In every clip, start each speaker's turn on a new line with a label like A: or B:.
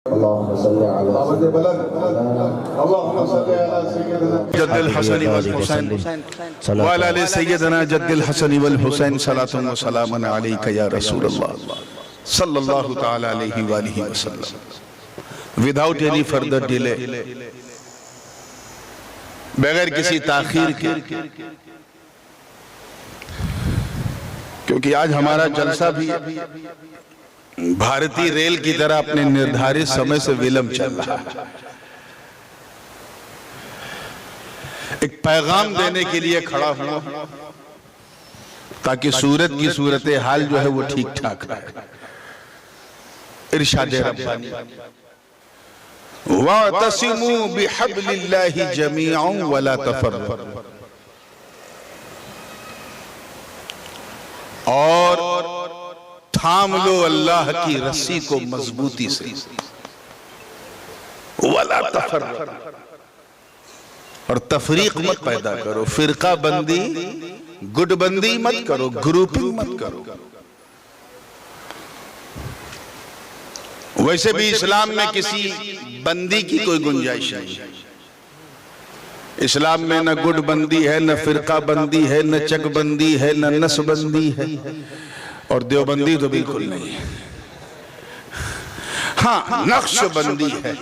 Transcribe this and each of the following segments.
A: जद्दिल हसन वल हुसैन व अला सय्यदना जद्दिल हसन वल हुसैन सलातुन व सलामुन अलैका या रसूलल्लाह सल्लल्लाहु तआला अलैहि व आलिहि वसल्लम। विदाउट एनी फर्दर डिले, बगैर किसी ताखीर के, क्योंकि आज हमारा जलसा भी भारतीय रेल की तरह अपने निर्धारित समय से विलंब चल रहा है। एक पैगाम देने के लिए खड़ा हुआ ताकि सूरत की सूरत हाल जो है वो ठीक ठाक रहे। इरशाद रब्बानी वातसिमू बिहब्लिल्लाहि जमीअन वला तफर्रक़ू, और थाम लो अल्लाह की रस्सी को मजबूती से, वला तफर्रक़ू, और तफरीक मत पैदा करो, फिरका बंदी गुटबंदी मत करो, ग्रुपिंग मत करो। वैसे भी इस्लाम में किसी बंदी की कोई गुंजाइश नहीं है। इस्लाम में न गुटबंदी है, न फिरका बंदी है, न चकबंदी है, न नस्बंदी है, और देवबंदी तो बिल्कुल नहीं है। हाँ, नक्शबंदी है,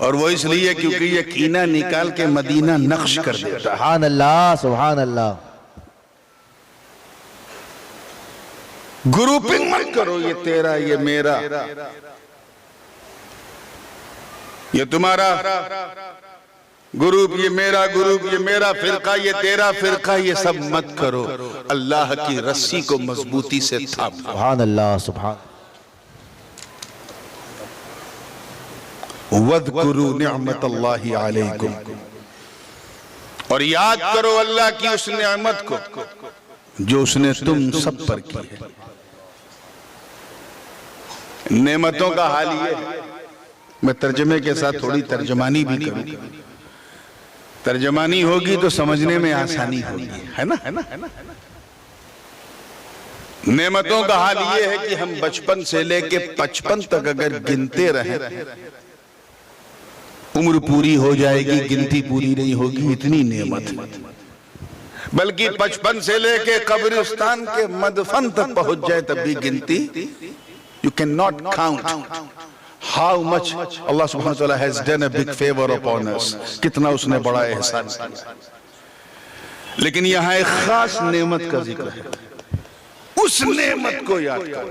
A: और वो इसलिए क्योंकि ये कीना निकाल के मदीना नक्श कर देता।
B: सुभान अल्लाह, सुभान अल्लाह।
A: ग्रुपिंग मत करो, ये तेरा, ये मेरा, ये तुम्हारा ग्रुप, ये मेरा ग्रुप, ये मेरा फिरका, ये तेरा फिरका, ये सब मत करो। अल्लाह की रस्सी को मजबूती से थाम।
B: सुभान अल्लाह, सुभान।
A: वज़कुरू निअमतल्लाहि अलैकुम, और याद करो अल्लाह की उस नेमत को जो उसने तुम सब पर की है। नेमतों का हाल ये है, मैं तर्जमे के साथ थोड़ी तर्जमानी भी करूंगा। तर्जमानी होगी तो समझने में आसानी होगी, है ना? नेमतों का हाल ये है कि हम बचपन से लेके 55 तक अगर गिनते रहे, उम्र पूरी हो जाएगी, गिनती पूरी नहीं होगी, इतनी नेमत है। बल्कि 55 से लेके कब्रिस्तान के मदफन तक पहुंच जाए तब भी गिनती, you cannot count how much Allah subhanahu wa ta'ala has done a big favor upon us, कितना उसने बड़ा एहसान किया। लेकिन यहाँ एक खास नेमत का जिक्र है, उस नेमत को याद करो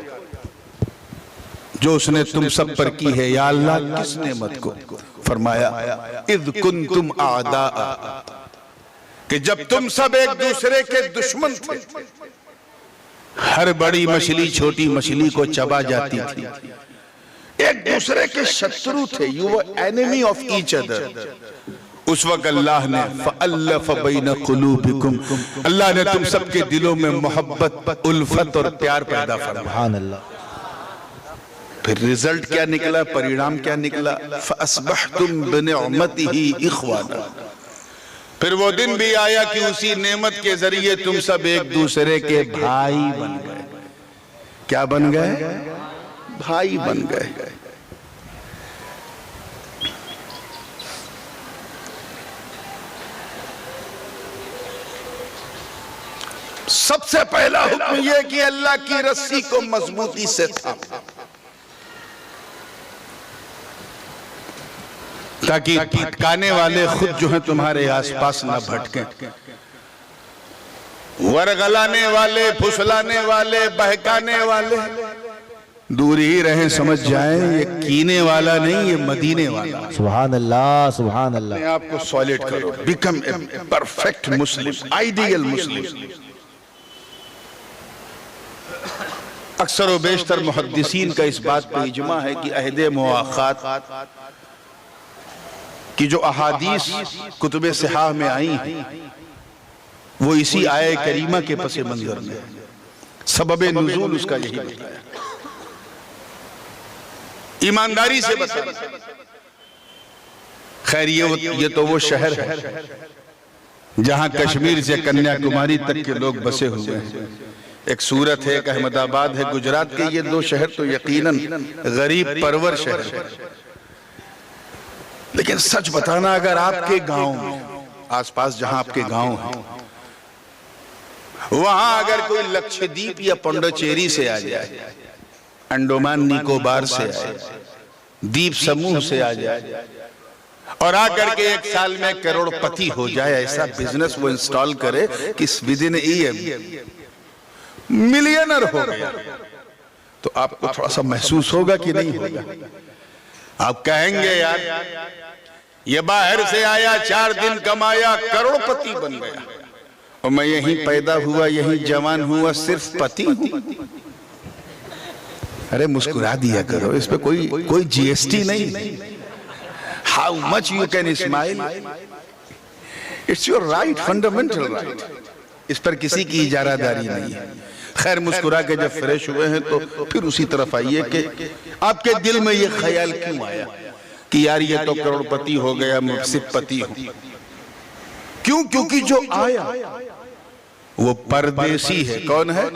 A: जो उसने तुम सब पर की है। या अल्लाह, किस नेमत को? फरमाया इज़ कुंतुम आदा, कि जब तुम सब एक दूसरे के दुश्मन थे, हर बड़ी मछली छोटी मछली को चबा जाती थी, एक दूसरे के शत्रु थे, you were enemy of each other. उस वक्त अल्लाह ने फ़अल्लफ़ बैन क़ुलूबिकुम, अल्लाह ने तुम सबके दिलों में मोहब्बत, उल्फत और प्यार पैदा फरमाया।
B: सुभान अल्लाह।
A: फिर रिजल्ट क्या निकला, परिणाम क्या निकला? फ़अस्बहतुम बिनिअमतिही इख़वाना, फिर वो दिन भी आया कि उसी नेमत के जरिए तुम सब एक दूसरे के भाई बन गए। क्या बन गए? भाई बन गए। सबसे पहला हुक्म यह कि अल्लाह की रस्सी को मजबूती से थामो, ताकि भटकाने वाले खुद जो है तुम्हारे आसपास न भटके, वरगलाने वाले, फुसलाने वाले, बहकाने वाले दूर ही रहें। समझ जाएं ये कीने वाला नहीं, ये मदीने वाला।
B: सुभान अल्लाह, सुभान अल्लाह।
A: अपने आप को सॉलिड करो, become a perfect Muslim, ideal Muslim. अक्सर व बेशतर मुहद्दिसीन का इस बात पर इजमा है कि अहदे मुआखात कि जो अहादीस कुतुब सिहाह में आई हैं वो इसी आये करीमा के पसे मंजर में, सबबे नुज़ूल उसका यही बताया। ईमानदारी से बताया। खैर ये तो वो शहर है जहां कश्मीर से कन्याकुमारी तक के लोग बसे हुए हैं। एक सूरत है, एक अहमदाबाद है। गुजरात के ये दो शहर तो यकीनन गरीब परवर शहर है। लेकिन सच बताना, अगर आपके गांव में, आसपास जहां आपके गांव है, वहां अगर कोई लक्षद्वीप या पुडुचेरी से आ जाए, अंडमान निकोबार से आए, द्वीप समूह से आ जाए और आकर के एक साल में करोड़पति हो जाए, ऐसा बिजनेस वो इंस्टॉल करे कि विद इन ईयर मिलियनर हो गया, तो आपको थोड़ा सा महसूस होगा कि नहीं होगा? आप कहेंगे यार ये बाहर से आया, 4 दिन कमाया, करोड़पति बन गया, और मैं यहीं पैदा हुआ, यहीं जवान हुआ, सिर्फ पति हूं। अरे मुस्कुरा दिया करो, इस पे कोई जीएसटी नहीं। How much you can smile, it's your right, fundamental right. इस पर किसी की इजारादारी नहीं है। खैर, मुस्कुरा के जब फ्रेश हुए हैं तो फिर उसी तरफ आइए कि आपके दिल में ये ख्याल क्यों आया कि यार ये तो करोड़पति हो गया, मैं सिर्फ पति हूं। क्यों? क्योंकि जो आया वो परदेसी है। कौन है?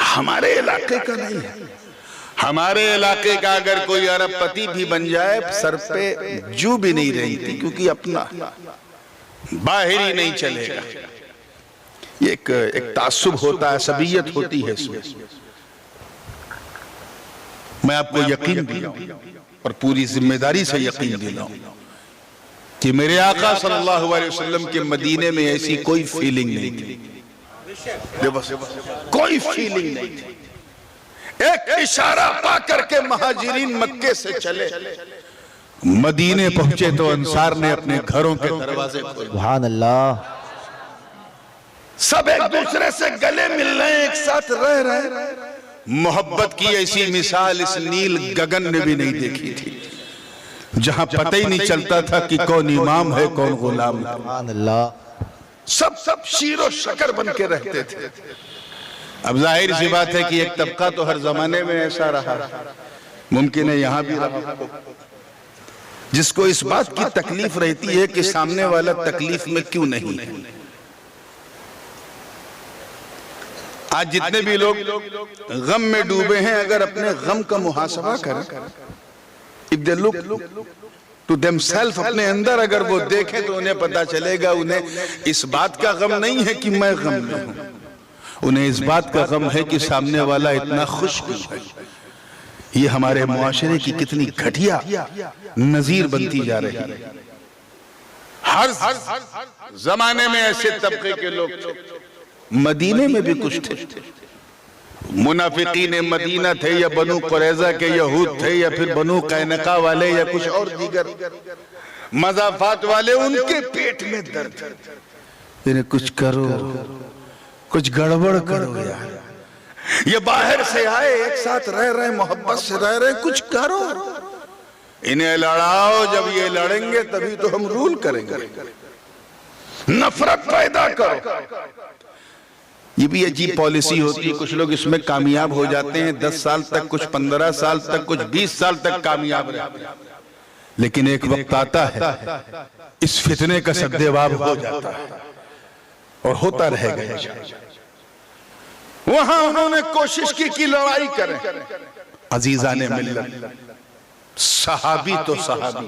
A: हमारे इलाके का नहीं है। हमारे इलाके का अगर कोई अरबपति भी बन जाए, सर पे जू भी नहीं रहती, क्योंकि अपना बाहर ही नहीं चलेगा। ये एक तासुब होता है, सबीयत होती है इसमें। मैं आपको यकीन दिलाऊं और पूरी जिम्मेदारी से यकीन दिलाऊं कि मेरे आका सल्लल्लाहु अलैहि वसल्लम के मदीने में ऐसी कोई फीलिंग नहीं थी। कोई फीलिंग नहीं थी। एक इशारा पा करके महाजिरीन मक्के से चले, मदीने पहुंचे तो अंसार ने अपने घरों के दरवाजे खोले।
B: सुभान अल्लाह।
A: सब एक दूसरे से गले मिल रहे हैं, एक साथ रह रहे हैं। मोहब्बत की ऐसी मिसाल इस नील गगन ने भी नहीं देखी थी, जहां पता ही नहीं चलता था कि कौन इमाम है, कौन गुलाम है।
B: सुभान अल्लाह।
A: सब शीरो शकर बन के रहते थे। अब जाहिर सी बात है कि एक तबका तो हर जमाने में ऐसा रहा, मुमकिन है यहां भी रहा, जिसको इस बात की तकलीफ रहती है कि सामने वाला तकलीफ में क्यों नहीं है। आज जितने भी लोग गम में डूबे हैं, अगर अपने गम का मुहासबा करें, if they look to themselves, अपने अंदर अगर वो देखें तो उन्हें पता चलेगा, उन्हें इस बात का गम नहीं है कि मैं गम में हूं, उन्हें इस बात का गम है कि सामने वाला इतना खुश है। ये हमारे मुआशरे की कितनी घटिया नजीर बनती जा रही है। हर जमाने में ऐसे तबके के लोग थे, मदीने में भी कुछ थे। मुनाफिकीन मदीना थे, या बनु कुरैजा के यहूद थे, या फिर बनु कैनका वाले, या कुछ और दीगर मजाफात वाले, उनके पेट में दर्द। इन्हें कुछ करो, कुछ गड़बड़ करो यार। ये बाहर से आए, एक साथ रह रहे, मोहब्बत से रह रहे, कुछ करो, इन्हें लड़ाओ। जब ये लड़ेंगे तभी तो हम रूल करेंगे। नफरत पैदा करो, ये भी अजीब पॉलिसी होती है। कुछ लोग इसमें कामयाब हो जाते हैं, 10 साल तक, कुछ 15 साल तक, कुछ 20 साल तक कामयाब रहते हैं, लेकिन एक वक्त आता है इस फितने का सद्देबाब हो जाता है और होता रहेगा। वहां उन्होंने कोशिश की कि लड़ाई करें। अजीजाने मिल्लत, सहाबी तो सहाबी,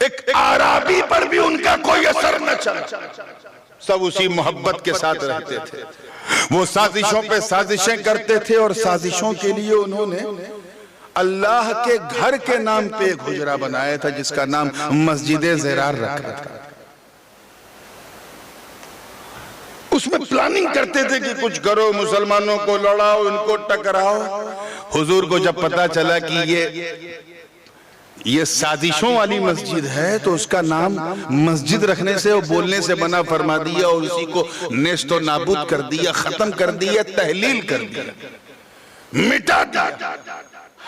A: एक आराबी पर भी उनका कोई असर न चला। सब उसी मोहब्बत के साथ रहते थे। वो साजिशों पे साजिशें करते थे, और साजिशों के लिए उन्होंने अल्लाह के घर के नाम पे एक हुजरा बनाया था, जिसका नाम मस्जिद ज़िरार रखा था। उसमें प्लानिंग करते थे कि कुछ करो, मुसलमानों को लड़ाओ, इनको टकराओ। हुजूर को जब पता चला कि ये साजिशों वाली मस्जिद है, तो उसका नाम मस्जिद रखने से और बोलने से मना फरमा दिया, और उसी को नेस्तो नाबूद कर दिया, खत्म कर दिया, तहलील कर दिया, मिटा दिया,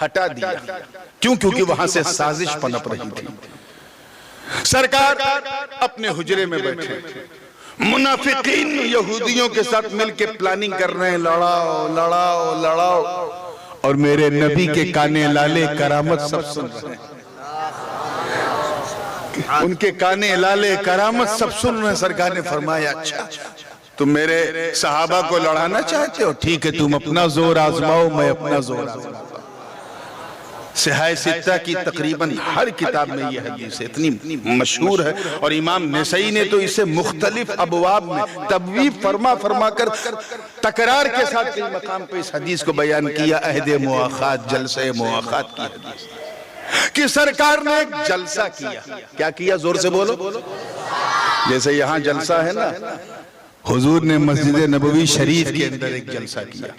A: हटा दिया। क्यों? क्योंकि वहां से साजिश पनप रही थी। सरकार अपने हुजरे में बैठे, मुनाफिकीन यहूदियों के साथ मिलकर प्लानिंग कर रहे हैं, लड़ाओ लड़ाओ लड़ाओ, और मेरे नबी के काने लाले करामत सब सुन रहे हैं। उनके काने लाले करामत सब सुन रहे हैं। सरकार ने फरमाया, अच्छा तुम मेरे सहाबा को लड़ाना चाहते हो, ठीक है, तुम अपना जोर आजमाओ, मैं अपना जोर आजमाऊंगा। सिहाए सित्ता की तकरीबन हर किताब में यह हदीस इतनी मशहूर है, और इमाम नसई ने तो इसे मुख्तलिफ अबवाब में तबवीब फरमा फरमा कर तकरार के साथ कई मकाम पे इस हदीस को बयान किया। अहद मुआखात, जलसे मुआखात की हदीस कि सरकार ने एक जलसा किया। क्या किया? जोर से बोलो। जैसे यहां जलसा है ना, हुजूर ने मस्जिद नबवी शरीफ के अंदर एक जलसा किया,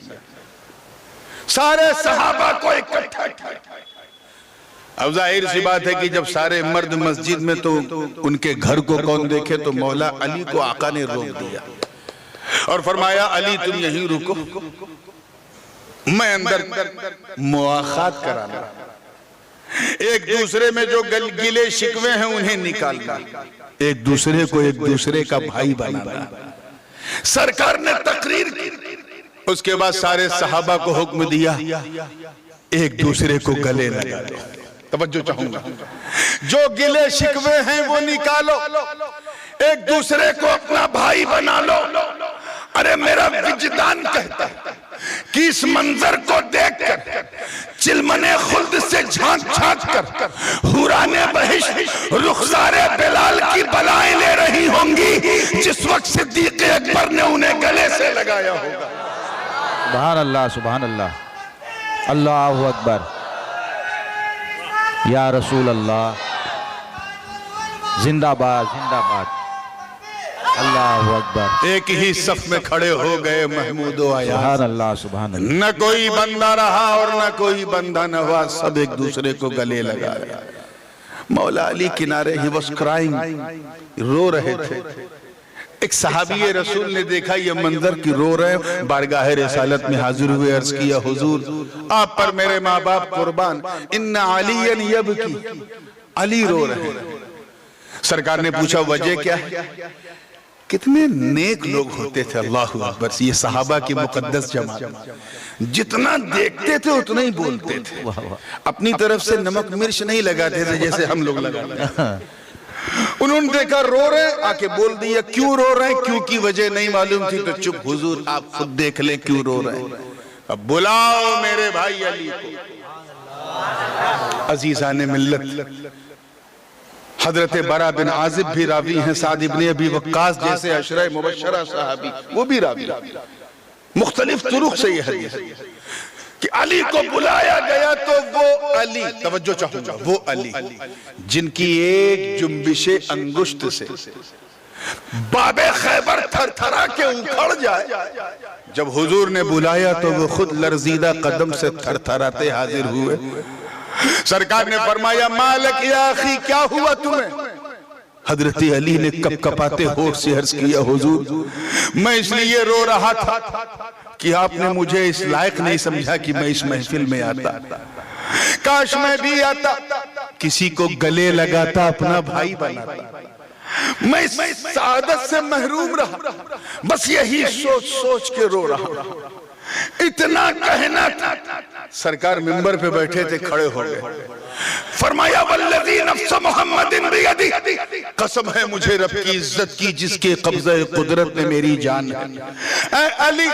A: सारे सहाबा को इकट्ठा किया। अब जाहिर सी बात है कि जब सारे मर्द मस्जिद में, तो उनके घर को कौन देखे? तो मौला अली को आका ने रोक दिया और फरमाया, अली तुम यहीं रुको, मैं अंदर मुआखात कराना, एक दूसरे में जो गिले शिकवे हैं उन्हें निकालना, एक दूसरे को एक दूसरे का भाई बनाना। सरकार ने तकरीर की। उसके बाद सारे सहाबा को हुक्म दिया, एक दूसरे को गले लगा लो। तवज्जो चाहूंगा, जो गिले शिकवे हैं वो निकालो, एक दूसरे को अपना भाई बना लो। अरे मेरा विजदान कहता है कि इस मंजर को देखकर चिलमने खुल्द से झांक झांक कर हुराने बहिश्त रुखसारे बिलाल की बलाएं ले रही होंगी जिस वक्त सिद्दीक अकबर ने उन्हें गले से लगाया होगा।
B: सुभान अल्लाह, सुभान अल्लाह, अल्लाहु अकबर, या रसूल अल्लाह, जिंदाबाद जिंदाबाद, अल्लाहु अकबर।
A: एक ही सफ में खड़े हो गए महमूद व अयाज।
B: सुभान अल्लाह, सुभान अल्लाह।
A: न कोई बंदा रहा और न कोई बंदा न हुआ, सब एक दूसरे को गले लगा रहे। मौला अली किनारे, ही वाज क्राइंग, रो रहे थे। एक सहाबी रसूल ने देखा ये मंजर कि रो रहे, बारगाह रिसालत में हाजिर हुए, अर्ज किया, हुजूर आप पर मेरे माँ बाप कुर्बान, इन्ना अलीयन यबकी, अली रो रहे। सरकार ने पूछा वजह क्या है? कितने नेक लोग होते थे, अल्लाहु अकबर। ये सहाबा की मुकद्दस जमात, जितना देखते थे उतना ही बोलते थे, अपनी तरफ से नमक मिर्च नहीं लगाते थे जैसे हम लोग लगाते हैं। उन्होंने देखा रो रहे, आके बोल दिया क्यों रो रहे हैं? क्यों की वजह नहीं मालूम थी तो चुप, हुजूर आप खुद देख लें क्यों रो रहे हैं। अब बुलाओ मेरे भाई अली को। अजीजान मिल्लत हजरत बरा बिन आजिब भी रावी हैं, साद इब्ने अबी वक्कास जैसे अशरा मुबश्शरा सहाबी वो भी रावी, मुख्तलिफ तुरुक से यह हदीस कि अली को बुलाया गया तो वो अली, तवज्जो चाहूंगा, वो अली जिनकी एक जुम्बिशे अंगुष्ठ से बाबे खैबर थरथरा के उखड़ जाए। जब हुजूर ने बुलाया तो वो खुद लर्जीदा कदम से थरथराते हाजिर हुए। सरकार ने फरमाया, मालिक या अखी, क्या हुआ तुम्हें? हजरत अली ने कपकपाते होठ से अर्ज किया, हुजूर मैं इसलिए रो रहा था कि आपने मुझे इस लायक नहीं समझा कि मैं इस महफिल में आता, काश मैं भी आता, किसी को गले लगाता, अपना भाई बनाता। मैं इस सादत से महरूम रहा, बस यही सोच सोच के रो रहा। इतना कहना था, सरकार मिंबर पे बैठे थे, खड़े हो गए। फरमाया, वल्लज़ी नफ्स मुहम्मदिन बियदी, कसम है मुझे रब की इज्जत की जिसके कब्ज़े कुदरत में मेरी जान है। ऐ अली,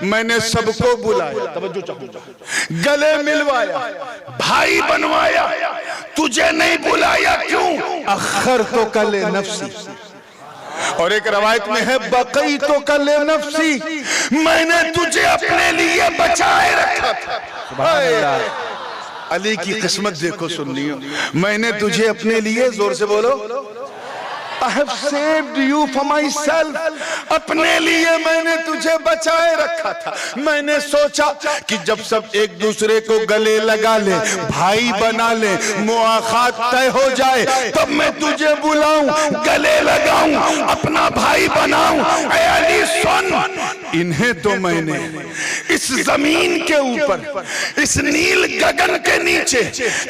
A: मैंने सबको बुलाया, तवज्जो चाहूंगा, गले मिलवाया, भाई बनवाया, तुझे नहीं बुलाया क्यों? अखर तो कले नफ्सी, और एक रवायत में है बकई तो कले नफ्सी, मैंने तुझे अपने लिए बचाए रखा था। अली की किस्मत देखो, सुन लियो, मैंने तुझे अपने लिए, जोर से बोलो, I have saved you for myself, अपने लिए मैंने तुझे बचाए रखा था। मैंने सोचा कि जब सब एक दूसरे को गले लगा ले, भाई बना ले, मुआखात तय हो जाए, तब मैं तुझे बुलाऊं, गले लगाऊं, अपना भाई बनाऊं। ऐ अली सुन, इन्हें तो मैंने इस जमीन के ऊपर, इस नील गगन के नीचे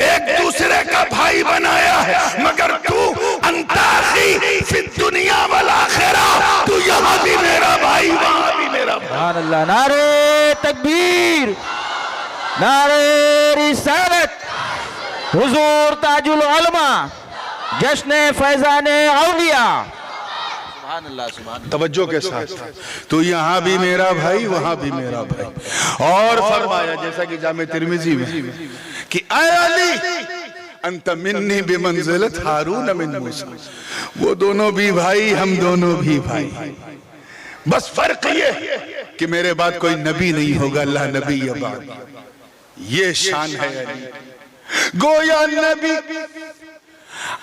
A: एक दूसरे का भाई बनाया है, मगर तू अंताखी फिर दुनिया वाला आखिरा, तू यहाँ भी मेरा भाई, वहाँ भी मेरा भाई।
B: सुभान अल्लाह, नारे तकबीर, नारे रिसालत, हुजूर ताजुल उलमा, जश्न फैजान औलिया। सुभान अल्लाह, सुभान अल्लाह।
A: तवज्जो के साथ, तो यहाँ भी मेरा भाई वहां भी मेरा भाई। और फरमाया जैसा कि जामे तिर्मिजी में कि ऐ अली अंत मिन्नी बिमंजिलत हारून मिन मूसा, वो दोनों भी भाई हम दोनों भी भाई, बस फर्क ये कि मेरे बाद कोई नबी नहीं होगा, अल्लाह नबी बाद। ये शान है अली। गोया नबी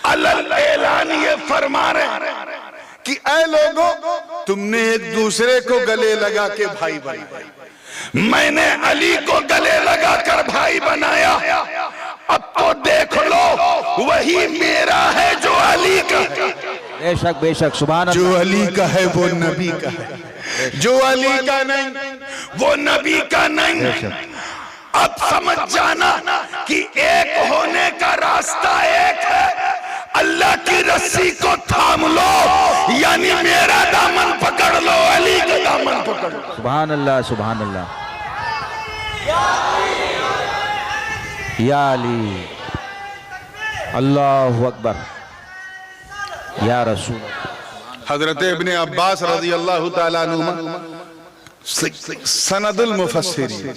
A: अलल ऐलान ये फरमा रहे कि ऐ लोगों, तुमने एक दूसरे को गले लगा के भाई बनाया, मैंने अली को गले लगाकर भाई बनाया, अब तो देख लो वही मेरा है जो अली का है।
B: बेशक बेशक, सुभान अल्लाह।
A: जो अली का है वो नबी का है, जो अली का नहीं वो नबी का नहीं। अब समझ जाना कि एक होने का रास्ता एक है, अल्लाह की रस्सी को थाम लो, यानी मेरा दामन पकड़ लो, अली का दामन पकड़ लो।
B: सुभान अल्लाह, सुभान अल्लाह। या अली, अल्लाहु अकबर, या रसूल।
A: हजरत इब्ने अब्बास रज़ी अल्लाह ताला अन्हुमा सनदुल मुफस्सिरीन,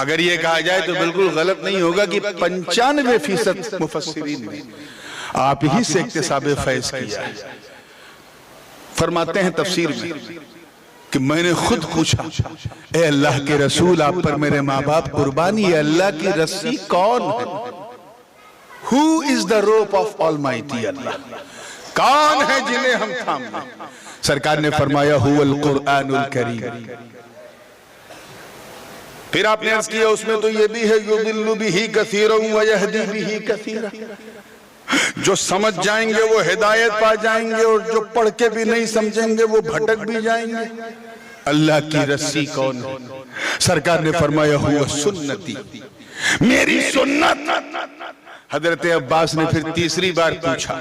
A: अगर ये कहा जाए तो बिल्कुल गलत नहीं होगा कि 95% मुफस्सिरीन ने आप ही से इक्तिसाब फैज किया है। फरमाते हैं तफसीर में कि मैंने खुद पूछा, ए अल्लाह के रसूल, आप पर मेरे माँ बाप कुर्बानी है, अल्लाह की रस्सी कौन है? Who is the rope of Almighty Allah? कौन है जिन्हें हम थाम लें? सरकार ने फरमाया हुवल कुरआनुल करीम। फिर आपने अर्ज किया उसमें तो ये भी है युदिल्लु बिही कसीरन व यहदी बिही कसीरा, जो समझ जाएंगे वो हिदायत पा जाएंगे और जो पढ़ के भी नहीं समझेंगे वो भटक भी जाएंगे। अल्लाह की रस्सी कौन है? सरकार ने फरमाया हुआ सुन्नती, मेरी सुन्नत। हजरत अब्बास ने फिर तीसरी बार पूछा,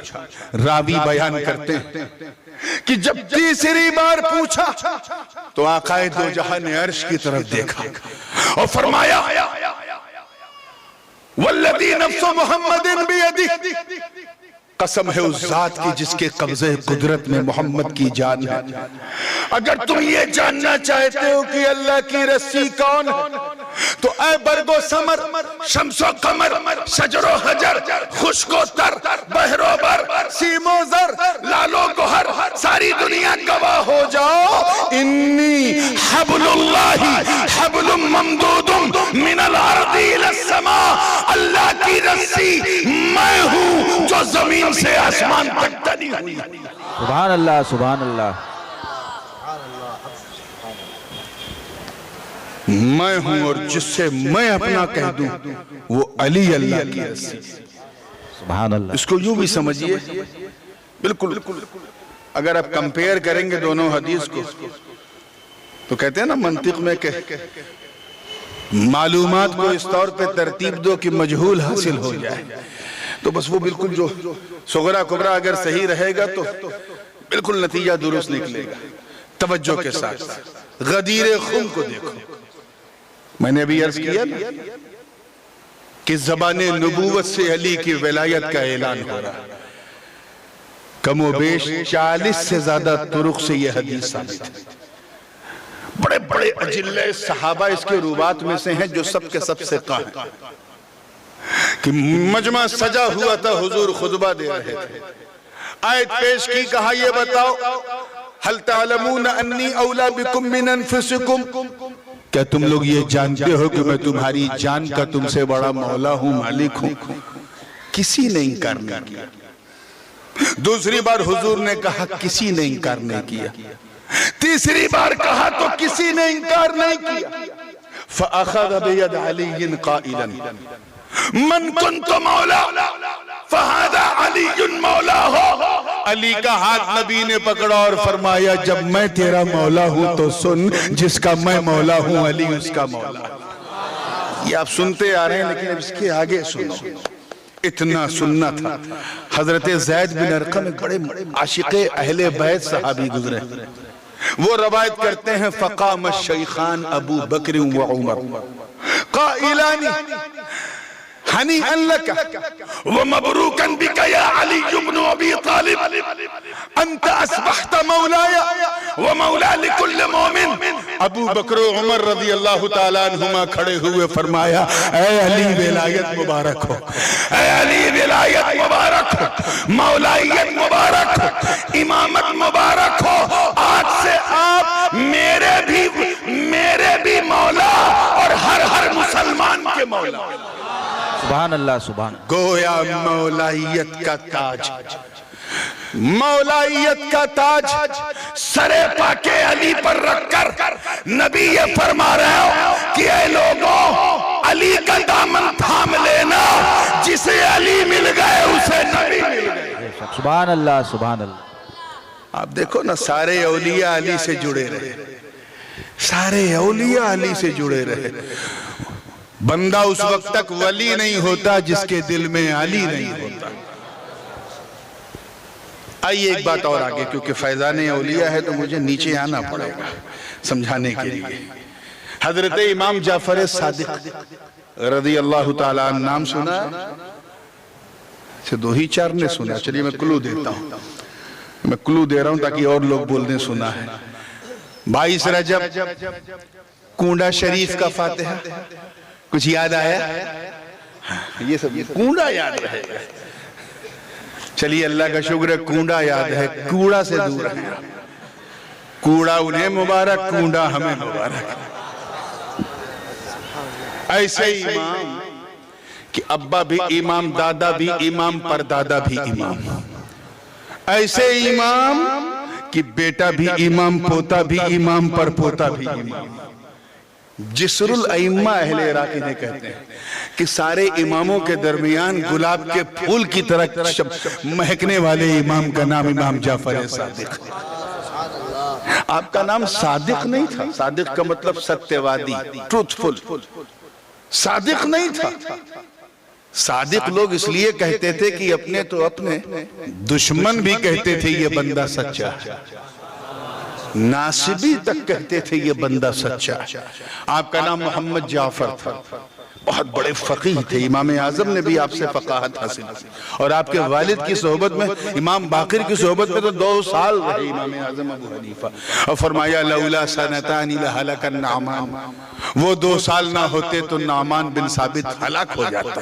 A: रावी बयान करते हैं कि जब तीसरी बार पूछा तो आकाए दो जहां ने अर्श की तरफ देखा और फरमाया वल्लदी नफ्सु मुहम्मदिन बियदिही, कसम है उस जात की जिसके कब्जे कुदरत में मोहम्मद की जान है। अगर तुम ये जानना चाहते हो कि अल्लाह की रस्सी कौन है तो ऐ बरगो समर, शम्सो कमर, शजरो हजर, खुशको तर, बहरो बर, सीमो जर, लालो गोहर, सारी दुनिया गवाह हो जाओ, इन्नी हब्लुल्लाही हब्लुम ममदूदुम मिनल अर्दी इलस समा, अल्लाह की रस्सी मैं हूं जो जमीन से आसमान तक तनी हुई।
B: सुभान अल्लाह, सुभान अल्लाह।
A: मैं हूं और जिससे मैं अपना कह दूं वो अली अल्लाह की रस्सी।
B: सुभान अल्लाह।
A: इसको यूं भी समझिए, बिल्कुल अगर आप कंपेयर करेंगे दोनों हदीस को तो कहते हैं ना मंतिक में के मालूमात को इस तौर पे तरतीब दो कि मजहूल हासिल हो जाए, तो बस वो बिल्कुल जो सुगरा कुबरा अगर सही रहेगा तो बिल्कुल नतीजा दुरुस्त निकलेगा। तवज्जो के साथ गदीर खुम को देखो, मैंने अभी अर्ज किया कि ज़बाने नबूवत से अली की विलायत का ऐलान हो रहा है। कमोबेश 40 से ज्यादा तुरुक से यह हदीस साबित है। बड़े बड़े अजिल्ले सहाबा इसके रुबात में से हैं जो सबके सब से कहा है कि मजमा सजा हुआ था, हुजूर खुतबा दे रहे थे, आयत पेश की, कहा ये बताओ हल तालमून अन्नी औला बिकुम मिन अनफुसिकुम, क्या तुम लोग ये जानते हो कि मैं तुम्हारी जान का तुमसे बड़ा मौला हूं, मालिक हूं? किसी ने इनकार नहीं किया। दूसरी बार हुजूर ने कहा, किसी ने इनकार नहीं किया। तीसरी बार कहा तो किसी ने इनकार नहीं किया। फअखज़ बियद अलीय्यिन क़ाइलन मन कुन्तु मौला फहादा अलीयुन मौला हो। अली का हाथ नबी ने पकड़ा और फरमाया, जब मैं तेरा मौला हूं तो सुन, जिसका मैं मौला हूं अली उसका मौला। ये आप सुनते आ रहे हैं, लेकिन इसके आगे सुनो, इतना सुनना था। हजरत ज़ैद बिन अरक़म एक बड़े आशिक़े अहले बैत सहाबी गुजरे, वो रवायत करते हैं फ़क़ाम अश-शैख़ान अबू बकर व उमर क़ाइलानी, हनीअन लका व मबरूकन बिका या अली इब्न अबी तालिब अंत अस्बहत मौलाया व मौला लिकुल्ल मोमिन। अबू बकर उमर रज़ी अल्लाह ताला अन्हुमा खड़े हुए फरमाया, ऐ अली विलायत मुबारक हो, ऐ अली विलायत मुबारक हो, मौलायत मुबारक हो, इमामत मुबारक हो। आज से आप मेरे भी मौला और हर मुसलमान के मौला।
B: सुभान अल्लाह, सुभान।
A: गोया मौलाइयत का ताज, मौलाइयत का ताज सरे पाके अली पर रखकर नबी ये फरमा रहे हो कि ऐ लोगों, अली का दामन थाम लेना, जिसे अली मिल गए उसे नबी मिल गए।
B: सुभान अल्लाह, सुभान अल्लाह।
A: आप देखो ना, सारे औलिया अली से जुड़े रहे, सारे औलिया अली से जुड़े रहे। बंदा उस वक्त तक वली नहीं होता जिसके दिल में अली नहीं होता। आइए एक बात और आगे, क्योंकि फैजाने औलिया है तो मुझे नीचे आना पड़ेगा समझाने के लिए। हजरत इमाम जाफर सादिक रज़ी अल्लाह ताला अन्हु नाम सुना? दो ही चार ने सुना। चलिए मैं क्लू देता हूं, मैं क्लू दे रहा हूं ताकि और लोग बोलने सुना है। 22 रजब कूंडा शरीफ का फातिहा कुछ याद आया? ये सब कूंडा याद रहेगा। चलिए अल्लाह का शुक्र है कूंडा याद है, कूड़ा से दूर है। कूड़ा उन्हें मुबारक, कूंडा हमें मुबारक। ऐसे इमाम कि अब्बा भी इमाम, दादा भी इमाम, परदादा भी इमाम। ऐसे इमाम कि बेटा भी इमाम, पोता भी इमाम, परपोता भी इमाम। जिस्रुल अइम्मा अहले इराक़ी ने कहते हैं कि सारे इमामों के दरमियान गुलाब के फूल की तरह महकने वाले इमाम का नाम इमाम जाफर सादिक। आपका नाम सादिक नहीं था, सादिक का मतलब सत्यवादी, ट्रूथफुल। सादिक नहीं था। सादिक लोग इसलिए कहते थे कि अपने तो अपने दुश्मन भी कहते थे ये बंदा सच्चा है, नासिबी तक कहते थे ये बंदा सच्चा। आपका नाम मोहम्मद जाफर था, बहुत बड़े फकीह थे। इमाम आजम ने भी आपसे फकाहत हासिल की, और आपके वालिद की सोहबत में, इमाम बाकिर की सोहबत में तो 2 साल रहे इमाम आजम अबू हनीफा। और फरमाया लौला सनतानी लहलकन नामान, वो 2 साल ना होते तो नामान बिन साबित हलाक हो जाता।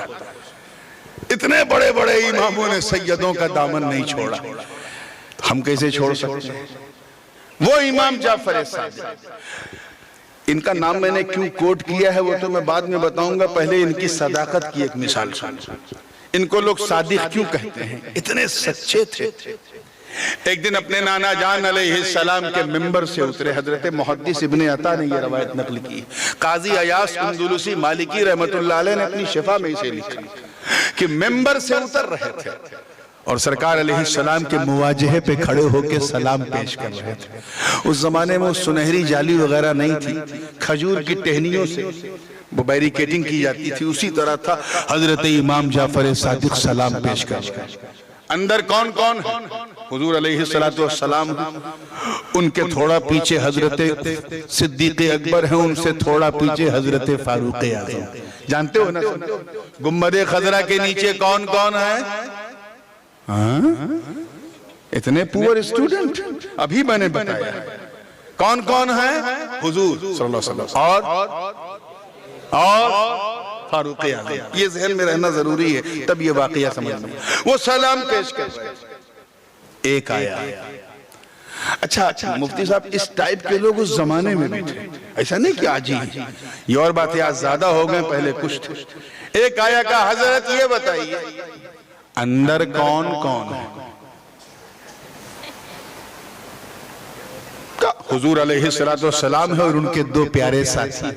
A: इतने बड़े बड़े इमामों ने सैयदों का दामन नहीं छोड़ा, हम कैसे छोड़ सकते हैं? वो इमाम जाफर सादिक। इनका नाम मैंने क्यों कोट किया है वो तो मैं बाद में बताऊंगा, पहले इनकी सदाकत की एक मिसाल सुन। इनको लोग सादिक क्यों कहते हैं? इतने सच्चे थे। एक दिन अपने नाना जान अलैहिस्सलाम के मिंबर से उतरे। हजरत मुहद्दिस इब्ने अता ने यह रवायत नकल की। काजी अयास अंदलुसी मालिकी रहमतुल्लाह अलैह ने अपनी शिफा में इसे लिखा कि मिंबर से उतर रहे थे और सरकार अलैहिस्सलाम के मुवाजहे पे खड़े होकर सलाम पेश कर रहे थे। उस जमाने में सुनहरी जाली वगैरह नहीं थी, खजूर की टहनियों से वो बैरिकेडिंग की जाती थी, उसी तरह था। हजरत इमाम जाफर सादिक सलाम पेश कर रहे हैं। अंदर कौन कौन है? हुजूर अलैहिस्सलातु वस्सलाम, उनके थोड़ा पीछे हजरत सिद्दीक अकबर है, उनसे थोड़ा पीछे हजरत फारूक आज़म। जानते हो ना गुम्बदे खजरा के नीचे कौन कौन है? इतने पुअर स्टूडेंट, अभी मैंने बताया कौन कौन है। हुजूर सल्लल्लाहु अलैहि वसल्लम और फारूक आज़म। ये ज़हन में रहना जरूरी है, तब ये वाकया समझ में। वो सलाम पेश कर रहे। एक आया। अच्छा मुफ्ती साहब, इस टाइप के लोग उस जमाने में भी थे, ऐसा नहीं कि आज ही। ये और बात है, आज ज्यादा हो गए, पहले कुछ थे। एक आया का हजरत ये बताइए अंदर कौन कौन है? हुजूर अलैहिस्सलातु वस्सलाम है और उनके 2 प्यारे साथी।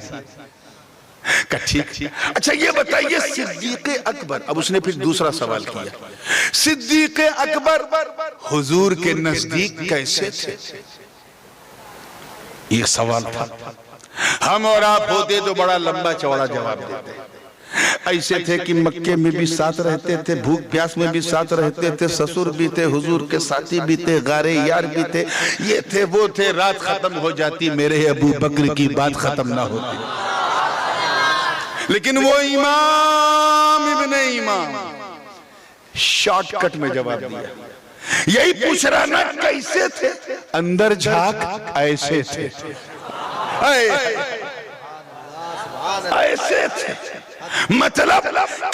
A: ठीक। अच्छा ये बताइए सिद्दीक अकबर। अब उसने फिर दूसरा सवाल किया, सिद्दीक अकबर हुजूर के नजदीक कैसे थे? ये सवाल था। हम और आप होते तो बड़ा लंबा चौड़ा जवाब देते। ऐसे थे कि मक्के में भी साथ रहते थे, भूख प्यास में भी साथ रहते थे, ससुर भी थे, हुजूर के साथी भी थे, गारे यार भी थे, ये थे वो थे। रात खत्म हो जाती, मेरे अबू बकर की बात खत्म ना होती। लेकिन वो इमाम इब्न शॉर्टकट में जवाब दिया। यही पूछ रहा ना कैसे थे, अंदर झांक ऐसे थे, ऐसे थे। मतलब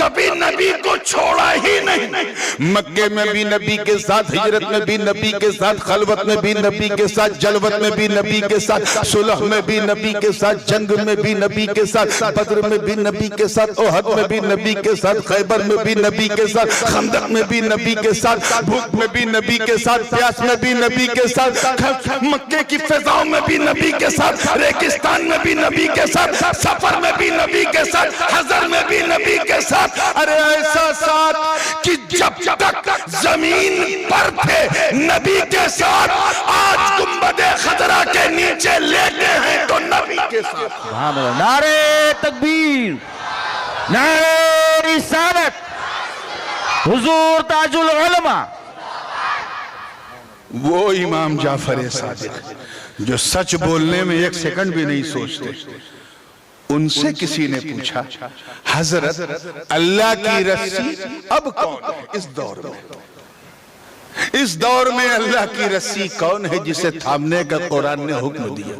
A: कभी नबी को छोड़ा ही नहीं। मक्के में भी नबी के साथ, हिजरत में भी नबी के साथ, खलवत में भी नबी के साथ, जलवत में भी नबी के साथ, सुलह में भी नबी के साथ, जंग में भी नबी के साथ, बद्र में भी नबी के साथ, ओहद में भी नबी के साथ, खैबर में भी नबी के साथ, खंदक में भी नबी के साथ, भूख में भी नबी के साथ, प्यास में भी नबी के साथ, मक्के की फिजाओं में भी नबी के साथ, रेगिस्तान में भी नबी के साथ, सफर में भी नबी के साथ, हजर में भी नबी के साथ। अरे ऐसा साथ कि जब तक जमीन पर थे नबी के साथ, आज गुंबदे खदरा के नीचे लेटे हैं तो नबी के साथ।
B: नारे तकबीर, नारे रिसालत, हुजूर ताजुल उलमा। वो
A: इमाम जाफर सादिक जो सच बोलने में एक सेकंड भी नहीं सोचते, उनसे किसी ने पूछा, हजरत अल्लाह की रस्सी अब कौन है इस दौर में? इस दौर में अल्लाह की रस्सी कौन है जिसे थामने का कुरान ने हुक्म दिया?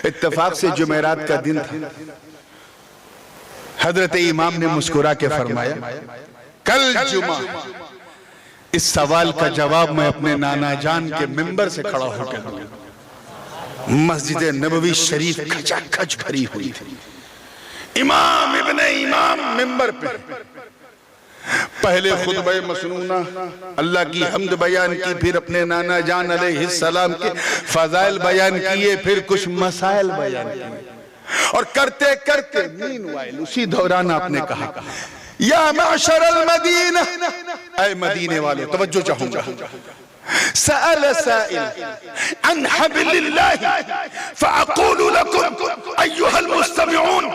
A: इत्तेफाक से जुमेरात का दिन था। हजरत इमाम ने मुस्कुरा के फरमाया, कल जुमा इस सवाल का जवाब मैं अपने नाना जान के मिंबर से खड़ा होकर दूंगा। मस्जिद नबवी शरीफ खचाखच भरी हुई थी। इमाम इब्ने इमाम मिंबर पे पहले खुतबे मसनूना अल्लाह की हम्द बयान की, फिर अपने नाना जान अलैहिस्सलाम के फजाइल बयान किए, फिर कुछ मसाइल बयान किए, और करते करते मीनवाइल उसी दौरान आपने कहा, या माशरल मदीना, ऐ मदीने वाले तवज्जो चाहूंगा, सअल साइल अन हब्लिल्लाह फअक़ूलु लकुम अय्युहल मुस्तमिऊन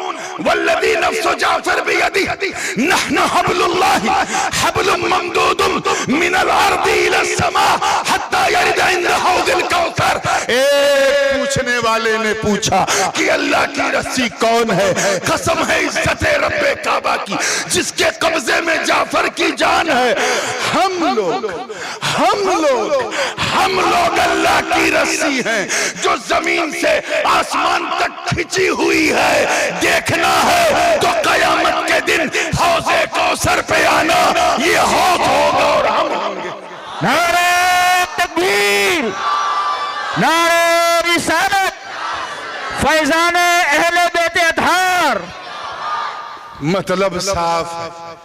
A: वल्लज़ी नफ्सु जाफर बियदिही नहनु हब्लुल्लाह हब्लुम ममदूदुम मिनल अर्दि इलस समा हत्ता यरिद इंद हौज़िल कौसर। एक पूछने वाले ने पूछा कि अल्लाह की रस्सी कौन है? कसम है इज्जत रब्बे काबा की जिसके कब्जे में जाफर की जान है, हम लोग अल्लाह की रस्सी हैं जो जमीन से आसमान तक खिंची हुई है। देखना है तो कयामत के दिन हौज़े कौसर पे आना, ये हौज़ होगा और हम होंगे।
B: नारे तकबीर, नारे रिसालत, फैज़ाने अहले बेत अतहार।
A: मतलब साफ है।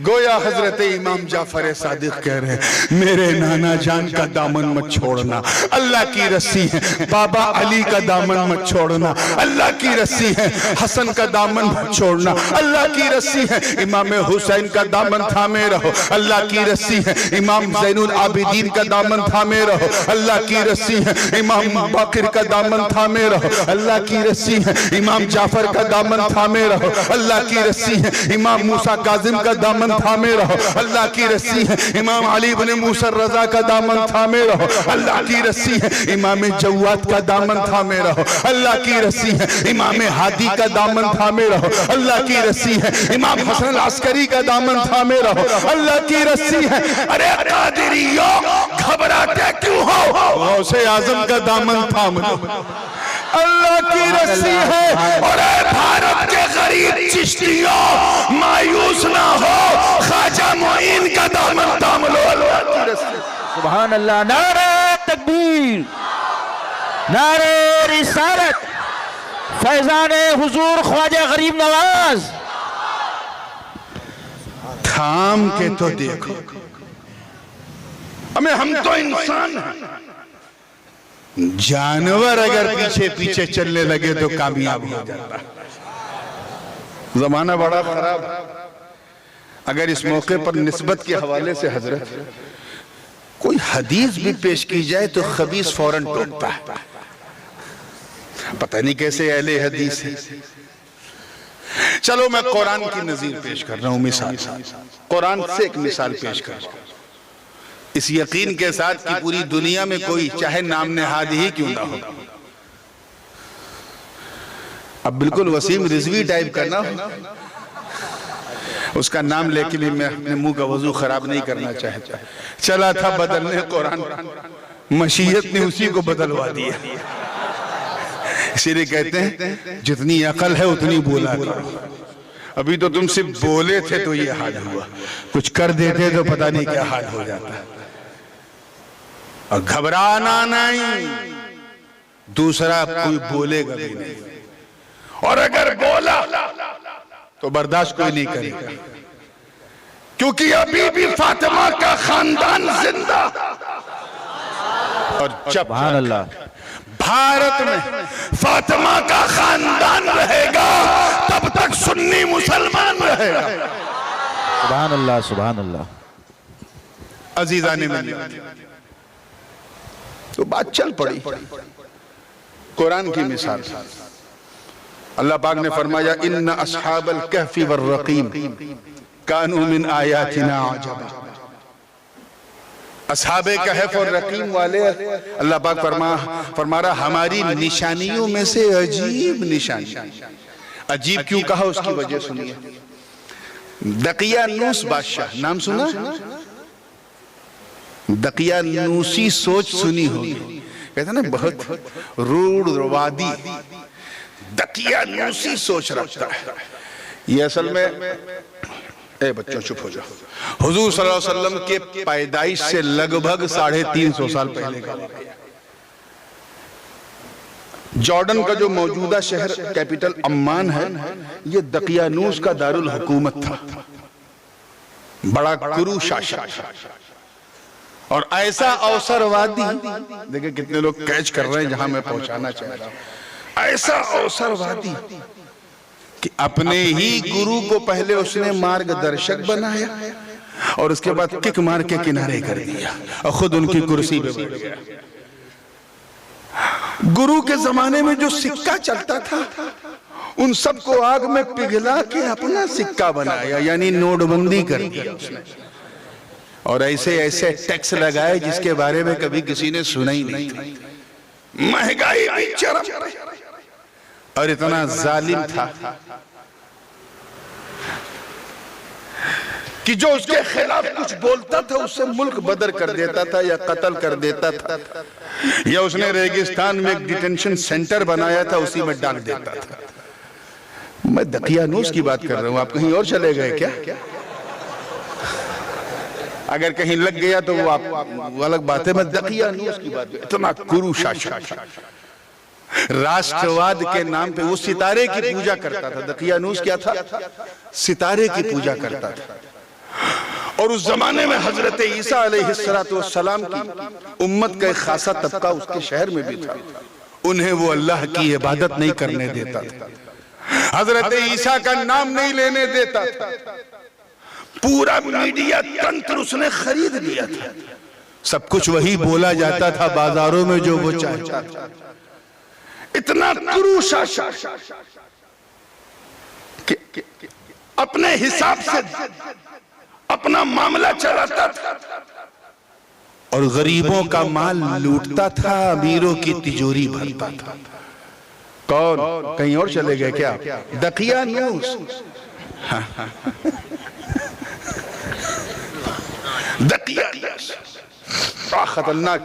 A: गोया हजरत इमाम जाफर सादिक कह रहे हैं, मेरे नाना जान का दामन मत छोड़ना, अल्लाह की रस्सी है। बाबा अली का दामन मत छोड़ना, अल्लाह की रस्सी है। हसन का दामन मत छोड़ना, अल्लाह की रस्सी है। इमाम हुसैन का दामन थामे रहो, अल्लाह की रस्सी है। इमाम ज़ैनुल आबिदीन का दामन थामे रहो, अल्लाह की रस्सी है। इमाम बाकिर का दामन थामे रहो, अल्लाह की रस्सी है। इमाम जाफर का दामन थामे रहो, अल्लाह की रस्सी है। इमाम मूसा काजिम का दामन थामे रहो, अल्लाह की रस्सी है। इमाम अली इब्ने मूसा रजा का दामन थामे रहो, अल्लाह की रस्सी है। इमाम जव्वाद का दामन थामे रहो, अल्लाह की रस्सी है। इमाम हादी का दामन थामे रहो, अल्लाह की रस्सी है। इमाम हसन अस्करी का दामन थामे रहो, अल्लाह की रस्सी है। अरे कादिरियों, घबराते क्यों हो? गौसे आजम का दामन थाम लो, अल्लाह की रस्सी है। और भारत के गरीब चिश्तियों, मायूस ना हो, ख्वाजा मोइन का दामन थाम लो, अल्लाह की रस्सी।
B: सुभान अल्लाह। नारे तकबीर, नारे रिसालत, फैज़ाने हुजूर ख्वाजा गरीब नवाज।
A: थाम के तो देखो, हम तो इंसान हैं। जानवर अगर पीछे पीछे चलने लगे तो कामयाब हो जाता। जमाना बड़ा खराब। अगर इस मौके पर निस्बत के हवाले से हजरत कोई हदीस भी पेश की जाए तो खबीस फौरन टोकता है, पता नहीं कैसे अहले हदीस है। चलो मैं कुरान की नजीर पेश कर रहा हूं, मिसाल कुरान से एक मिसाल पेश कर रहा हूं, इस यकीन के साथ कि पूरी दुनिया में कोई चाहे नाम नेहाद ही क्यों ना हो। अब बिल्कुल वसीम रिजवी टाइप करना, उसका नाम लेके भी मैं अपने मुंह का वजू खराब नहीं करना चाहता। चला था बदलने कुरान, मशीयत ने उसी को बदलवा दिया। इसीलिए कहते हैं जितनी अकल है उतनी बोला करो। अभी तो तुम सिर्फ बोले थे तो ये हाल हुआ, कुछ कर देते तो पता नहीं क्या हाल हो जाता। और घबराना नहीं, दूसरा कोई बोलेगा भी नहीं, और अगर बोला तो बर्दाश्त कोई नहीं करेगा, क्योंकि अभी भी फातिमा का खानदान जिंदा। और जब भारत में फातिमा का खानदान रहेगा तब तक सुन्नी मुसलमान रहेगा।
B: सुभान अल्लाह, सुभान अल्लाह।
A: अजीजाने में तो बात चल पड़ी। कुरान की मिसाल, अल्लाह पाक ने फरमाया इन्ना अस्हाबल कहफी वर रकीम कानू मिन आयातिना अजबा। अस्हाबे कहफ और रकीम वाले अल्लाह पाक फरमा रहा हमारी निशानियों में से अजीब निशानी। अजीब क्यों कहा उसकी वजह सुनिए। दकियानूस बादशाह नाम सुना? दकियानूसी सोच सुनी होगी, कहते ना बहुत रूढ़वादी दकियानूसी सोच रखता है। ये असल में बच्चों चुप हो जाओ, हुजूर सल्लल्लाहु अलैहि वसल्लम के पैदाइश से लगभग 350 साल पहले का वाक़या। जॉर्डन का जो मौजूदा शहर कैपिटल अम्मान है, ये दकियानूस का दारुल हुकूमत था, बड़ा कुरु शासक। और ऐसा अवसरवादी, देखिए कितने लोग कैच कर रहे हैं जहां मैं पहुंचाना चाह रहा हूं, ऐसा अवसरवादी कि अपने ही गुरु को पहले उसने मार्गदर्शक बनाया और उसके बाद किक मार के किनारे कर दिया और खुद उनकी कुर्सी पे बैठ गया। गुरु के जमाने में जो सिक्का चलता था उन सबको आग में पिघला के अपना सिक्का बनाया, यानी नोटबंदी कर दिया उसने। और ऐसे ऐसे टैक्स लगाए जिसके बारे में कभी किसी ने सुना ही नहीं था। महंगाई भी चरम और इतना जालिम था कि जो उसके खिलाफ कुछ बोलता था उससे मुल्क बदर कर देता था या कत्ल कर देता था, या उसने रेगिस्तान में एक डिटेंशन सेंटर बनाया था उसी में डाल देता था। मैं दकियानूस की बात कर रहा हूं, आप कहीं और चले गए क्या? अगर कहीं लग गया तो वो अलग बात है। मैं दकियानूस की बात, इतना कुरु शासक, राष्ट्रवाद के नाम पे वो सितारे की पूजा करता था। दकियानूस क्या था? सितारे की पूजा करता था। और उस जमाने में हजरत ईसा अलैहिस्सलाम की उम्मत का एक खासा तबका उसके शहर में भी था, उन्हें वो अल्लाह की इबादत नहीं करने देता था, हजरत ईसा का नाम नहीं लेने देता था। पूरा मीडिया तंत्र उसने खरीद लिया था, सब कुछ वही बोला जाता था बाजारों में जो वो चाहता था। इतना कुरु शासक कि अपने हिसाब से अपना मामला चलाता था और गरीबों का माल लूटता था, अमीरों की तिजोरी भरता था। कौन? कहीं और चले गए क्या? दकियानूस। दकियानूस खतरनाक।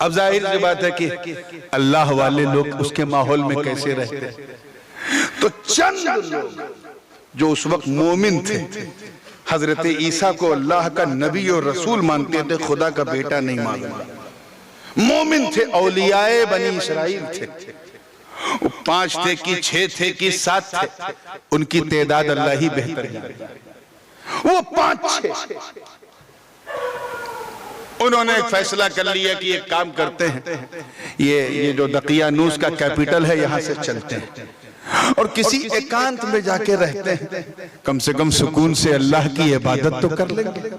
A: अब जाहिर सी बात है कि अल्लाह वाले लोग उसके माहौल में कैसे रहते। तो चंद लोग जो उस वक्त मोमिन थे, हजरत ईसा को अल्लाह का नबी और रसूल मानते थे, खुदा का बेटा नहीं मानते, मोमिन थे, औलियाए बनी इसराइल थे। 5 थे कि 6 थे कि 7 थे, उनकी तादाद अल्लाह ही बेहतर है। वो 5-6 उन्होंने एक फैसला कर लिया कि एक काम करते हैं, ये जो दकियानूस का कैपिटल है यहां से चलते हैं और किसी एकांत में जाके रहते हैं, कम से कम सुकून से अल्लाह की इबादत तो कर लेंगे।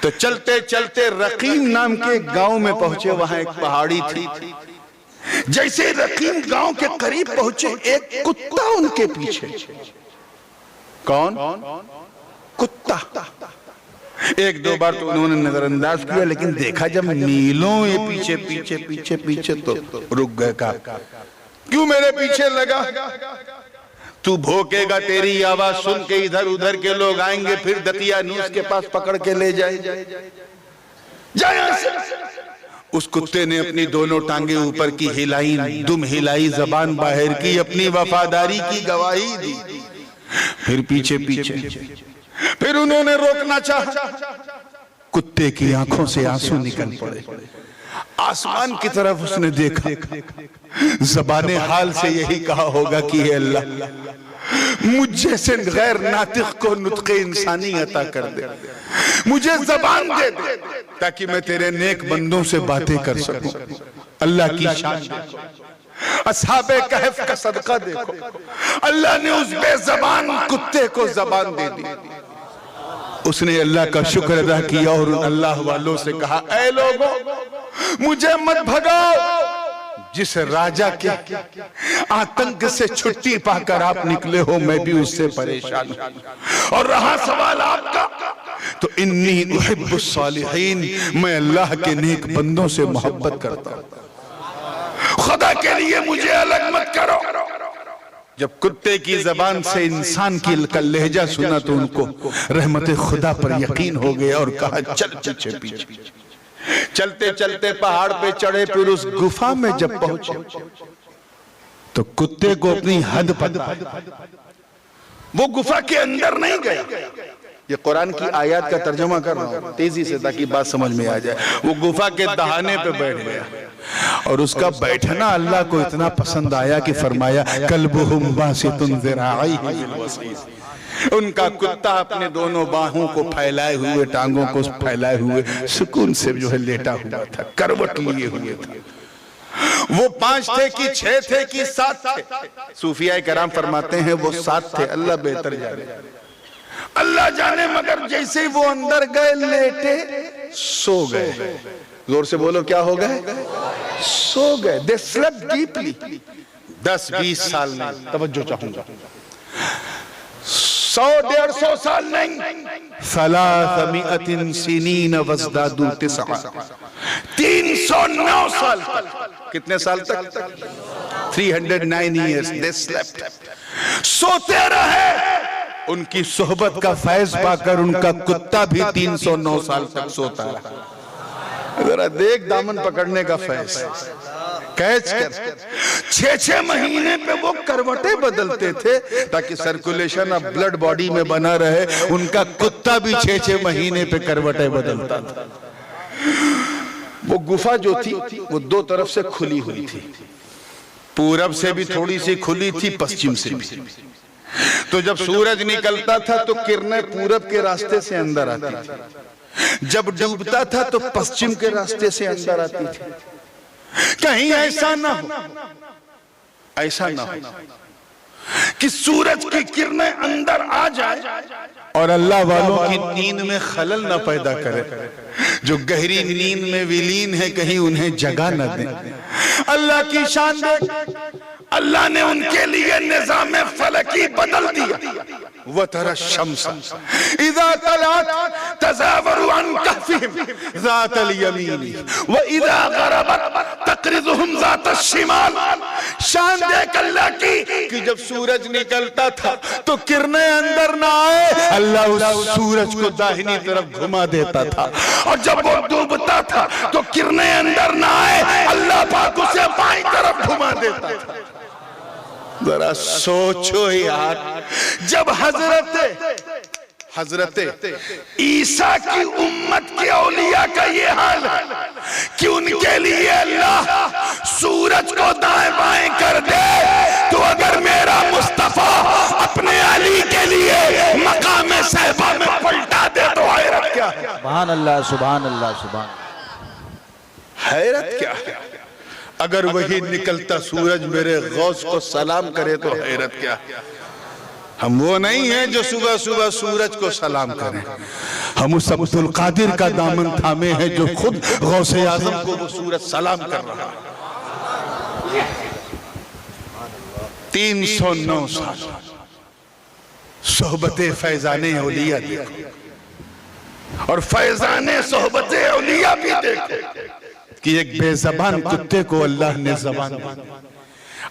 A: तो चलते चलते रकीम नाम के गांव में पहुंचे। वहां एक पहाड़ी थी। जैसे रकीम गांव के करीब पहुंचे, एक कुत्ता उनके पीछे। कौन? कुत्ता। 1-2 बार तो उन्होंने नजरअंदाज किया, लेकिन देखा जब मीलों ये पीछे पीछे पीछे पीछे तो रुक गए। क्यों मेरे पीछे लगा? तू भोंकेगा, तेरी आवाज सुन के इधर उधर के लोग आएंगे, फिर दकियानूस के पास पकड़ के ले जाए। उस कुत्ते ने अपनी दोनों टांगे ऊपर की हिलाई, दुम हिलाई, जबान बाहर की, अपनी वफादारी की गवाही दी। फिर पीछे पीछे फिर उन्होंने रोकना चाहा, कुत्ते की आंखों से आंसू निकल पड़े। आसमान की तरफ उसने देखा, ज़बाने हाल से यही कहा होगा कि हे अल्लाह, मुझ जैसे गैर नातिक को नुत्क़े इंसानी अता कर दे, मुझे ज़बान दे दे ताकि मैं तेरे नेक बंदों से बातें कर सकूं। अल्लाह की शान देखो, असहाबे कहफ का सदका देखो, अल्लाह ने उस बेज़बान कुत्ते को ज़बान दे दी। उसने अल्लाह का शुक्र अदा किया और उन अल्लाह वालों से कहा, ऐ लोगों, मुझे मत भगाओ। जिस राजा के आतंक से छुट्टी पाकर आप निकले हो, मैं भी उससे परेशान हूं। और रहा सवाल आपका, तो इन्नी उहिब्बुस सालिहीन, मैं अल्लाह के नेक बंदों से मोहब्बत करता हूं, खुदा के लिए मुझे अलग मत करो। जब कुत्ते की जबान से इंसान की लहजा सुना तो उनको रहमत खुदा पर यकीन हो गया और कहा, चल पीछे पीछे। चलते चलते पहाड़ पे चढ़े, फिर उस गुफा में जब पहुंचे तो कुत्ते को अपनी हद पता, वो गुफा के अंदर नहीं गया। ये कुरान की आयत का तर्जुमा कर रहा हूं तेजी से ताकि बात समझ में आ जाए। वो गुफा के दहाने पे बैठ गया और उसका बैठना अल्लाह को इतना पसंद आया कि फरमाया, कल्बुहुम बासितुन ज़िराइहि बिल वसीद, उनका कुत्ता अपने दोनों बाहों को फैलाए हुए, टांगों को फैलाए हुए सुकून से जो है लेटा हुआ था, करवट लिए हुए था। वो 5 थे कि 6 थे कि 7 थे? सूफिया कराम फरमाते हैं वो 7 थे, अल्लाह बेहतर जाने, अल्लाह जाने। मगर जैसे ही वो अंदर गए, लेटे, सो गए। जोर से बोलो, क्या हो गए? सो गए। दे स्लेप्ट डीपली। 10-20 साल नहीं, तवज्जो चाहूंगा, 100-150 साल नहीं, 300 सिनीन वज़दादू 9 309 साल तक। कितने साल तक? 309 years they slept, सोते रहे। उनकी सोहबत का फैज पाकर उनका कुत्ता भी 309 साल तक सोता रहा। जरा देख दामन पकड़ने का फैज, कैच कर। 6-6 महीने पे वो करवटें बदलते थे ताकि सर्कुलेशन ऑफ ब्लड बॉडी में बना रहे। उनका कुत्ता भी 6-6 महीने पे करवटें बदलता था। वो गुफा जो थी वो 2 तरफ से खुली हुई थी, पूरब से भी थोड़ी सी खुली थी, पश्चिम से भी। तो जब सूरज निकलता था तो किरणें पूरब के रास्ते से अंदर आती थी, जब डूबता था तो पश्चिम के रास्ते से अंदर आती थी। कहीं ऐसा ना हो, ऐसा ना हो कि सूरज की किरणें अंदर आ जाए और अल्लाह वालों की नींद में खलल न पैदा करे। जो गहरी नींद में विलीन है, कहीं उन्हें जगा न दे। अल्लाह की शान देख, अल्लाह ने उनके लिए निज़ाम फलकी बदल दिया। व तरा शम्स इज़ा तलात तज़ावरु अन कहफिहिम ज़ातल यमीनी व इज़ा गरबत तक़रिज़ुहुम ज़ातश शिमाल। शान देख अल्लाह की कि जब सूरज निकलता था तो किरणें अंदर ना आए, अल्लाह उस सूरज को दाहिनी तरफ घुमा देता था, और जब वो डूबता था तो किरणें अंदर ना आए, अल्लाह पाक उसे बाईं तरफ घुमा देता था। जरा सोचो यार, जब हजरत ईसा की उम्मत के औलिया का ये हाल है कि उनके लिए अल्लाह सूरज को दाएं बाएं कर दे, तो अगर मेरा मुस्तफा अपने अली के लिए मकाम सहबा में पलटा दे तो हैरत क्या है?
B: सुभान अल्लाह, सुभान अल्लाह, सुभान।
A: हैरत क्या है? अगर वही निकलता सूरज मेरे गौस को सलाम करे तो हैरत क्या? हम वो नहीं हैं जो सुबह सुबह सूरज को सलाम करें, हम उस अब्दुल कादिर का दामन थामे हैं जो खुद गौसे आजम को वो सूरज सलाम कर रहा है। 309 साल सोहबते फैजाने औलिया देखो, और फैजाने सोहबते औलिया भी देखो कि एक बेजबान कुत्ते को अल्लाह ने जबान दी।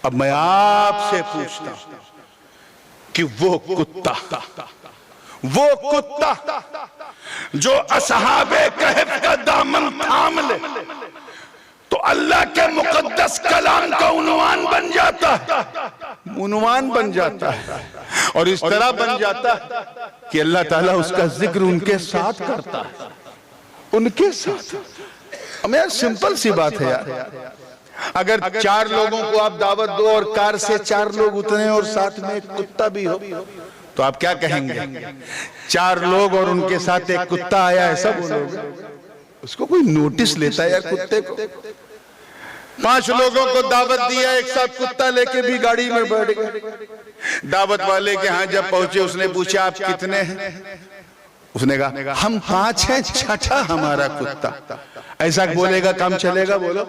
A: अब मैं आपसे पूछता हूं, कि वो कुत्ता जो असहाबे कहफ का दामन थाम ले तो अल्लाह के मुकद्दस कलाम का उन्वान बन जाता है और इस तरह बन जाता है कि अल्लाह ताला उसका जिक्र उनके साथ करता है, उनके साथ। हमें सिंपल सी बात है यार, अगर 4 लोगों को आप दावत दो और कार से 4 लोग उतरे और साथ में एक कुत्ता भी हो तो आप क्या कहेंगे? 4 लोग और उनके साथ एक कुत्ता आया है, सब बोलोगे? उसको कोई नोटिस लेता है यार कुत्ते को? 5 लोगों को दावत दिया, एक साथ कुत्ता लेके भी गाड़ी में बैठ गए। दावत वाले के यहाँ जब पहुंचे उसने पूछा आप कितने हैं? उसने कहा हम 5 हैं, छठा हमारा कुत्ता। ऐसा बोलेगा काम चलेगा? बोलो।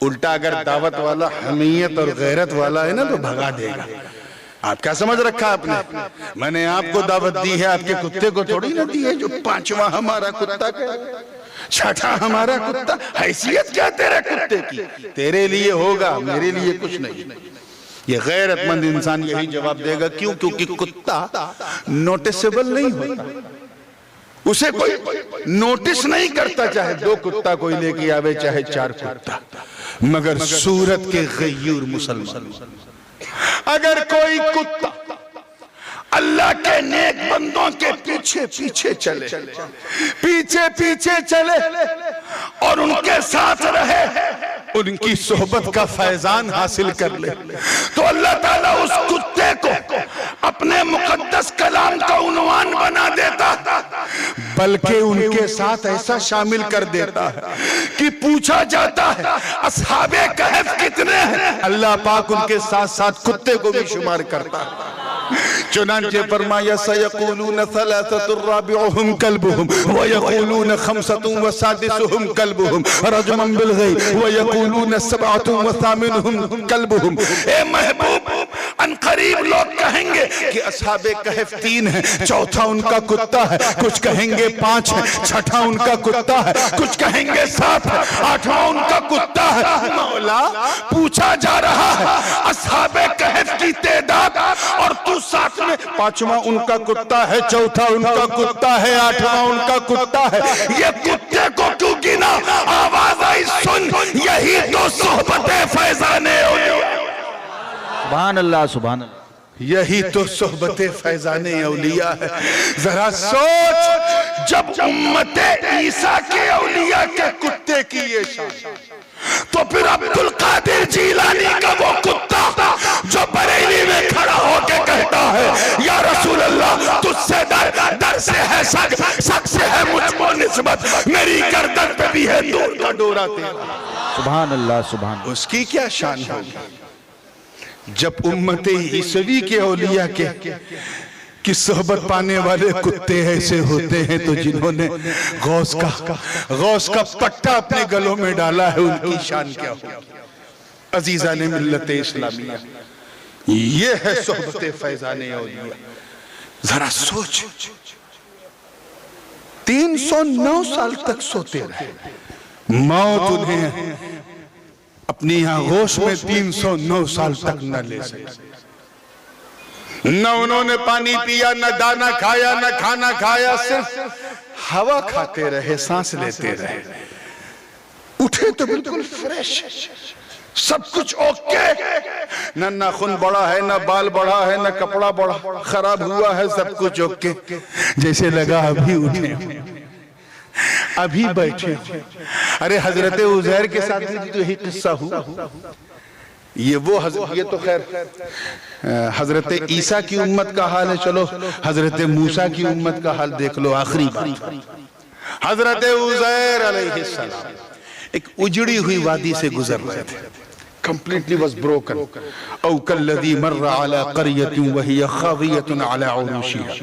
A: उल्टा अगर दावत वाला हमीयत और गैरत वाला है ना तो भगा देगा। आप क्या समझ रखा आपने? मैंने आपको दावत दी है, आपके कुत्ते को थोड़ी ना दी है जो 5वां हमारा कुत्ता कहे, छठा हमारा कुत्ता। हैसियत क्या तेरे कुत्ते की? तेरे लिए होगा, मेरे लिए कुछ नहीं। ये गैरतमंद इंसान यही जवाब देगा। क्यों? क्योंकि कुत्ता नोटिसेबल नहीं होता, उसे कोई नोटिस नहीं करता, चाहे 2 कुत्ता कोई लेके आवे चाहे 4 कुत्ता। मगर सूरत के गयूर मुसलमान, अगर कोई कुत्ता अल्लाह के नेक बंदों के पीछे पीछे चले और उनके साथ रहे, उनकी सोहबत का फैजान हासिल कर ले तो अल्लाह ताला उस कुत्ते को अपने मुकद्दस कलाम का उन्वान बना देता, बल्कि उनके साथ ऐसा शामिल कर देता है कि पूछा जाता है असहाबे कहफ कितने हैं, अल्लाह पाक उनके साथ साथ कुत्ते को भी शुमार करता है। चुनांचे फरमाया सयक़ूलून सलासतुर राबिउहुम कल्बुहुम व यक़ूलून खमसतुन व सादिसुहुम कल्बुहुम रजमन बिल गैब व यक़ूलून सबअतुन व सामिनुहुम कल्बुहुम। ए महबूब, अनकरीब लोग कहेंगे कि असहाबे कहफ 3 है, चौथा उनका कुत्ता है, कुछ कहेंगे 5 है, छठा उनका कुत्ता है, कुछ कहेंगे 7 है, 8वां उनका कुत्ता है। मौला, पूछा जा रहा है असहाबे कहफ की तादाद और तू साथ में 5वां उनका कुत्ता है, चौथा उनका कुत्ता है, 8वां उनका कुत्ता है। ये कुत्ते को क्यों गिना? आवाज आई सुन, यही तो सोहबते फैजाने औलिया।
B: सुभान अल्लाह, सुभान अल्लाह।
A: यही तो सोहबते फैजाने औलिया है। जरा सोच, जब उम्मते ईसा के औलिया के कुत्ते की ये शान, तो फिर अब्दुल कादिर जीलानी का वो कुत्ता जो बरेली में खड़ा होके कहता है या रसूल अल्लाह तुझसे डर से है सग, सग से है मुझको निस्बत, मेरी गर्दन पे भी है दूर का डोरा तेरा।
B: सुभान अल्लाह, सुभान।
A: उसकी क्या शान होगी जब उम्मते ईसवी के औलिया की सोहबत पाने वाले कुत्ते ऐसे होते हैं, तो जिन्होंने गौस का पट्टा अपने गलों में डाला है, उनकी शान क्या होगी? अजीज़ान मिल्लत इस्लामिया, ये है सोहबत फैजाने औलिया। जरा सोच, 309 साल तक सोते रहे, मौत उन्हें अपनी आगोश में 309 साल तक न ले सके। न उन्होंने पानी पिया, न दाना खाया, न खाना खाया, सिर्फ हवा खाते रहे, सांस लेते रहे। उठे तो बिल्कुल फ्रेश, सब कुछ ओके, न नाखून बड़ा है, न बाल बड़ा है, न कपड़ा बड़ा खराब हुआ है, सब कुछ ओके, जैसे लगा अभी उठे, अभी बैठे। अरे हजरत उज़ैर के साथ भी तो यही किस्सा हुआ। ये तो खैर हजरत ईसा की उम्मत का हाल है। चलो हजरत मूसा की उम्मत का हाल देख लो। आखिरी बात, हजरत उज़ैर अलैहिस्सलाम एक उजड़ी हुई वादी से गुजर रहे थे, कंप्लीटली वाज ब्रोकन। औ कल्लज़ी मर्रा अला क़रयतिन व हिय ख़ावियतुन अला उरूशिहा।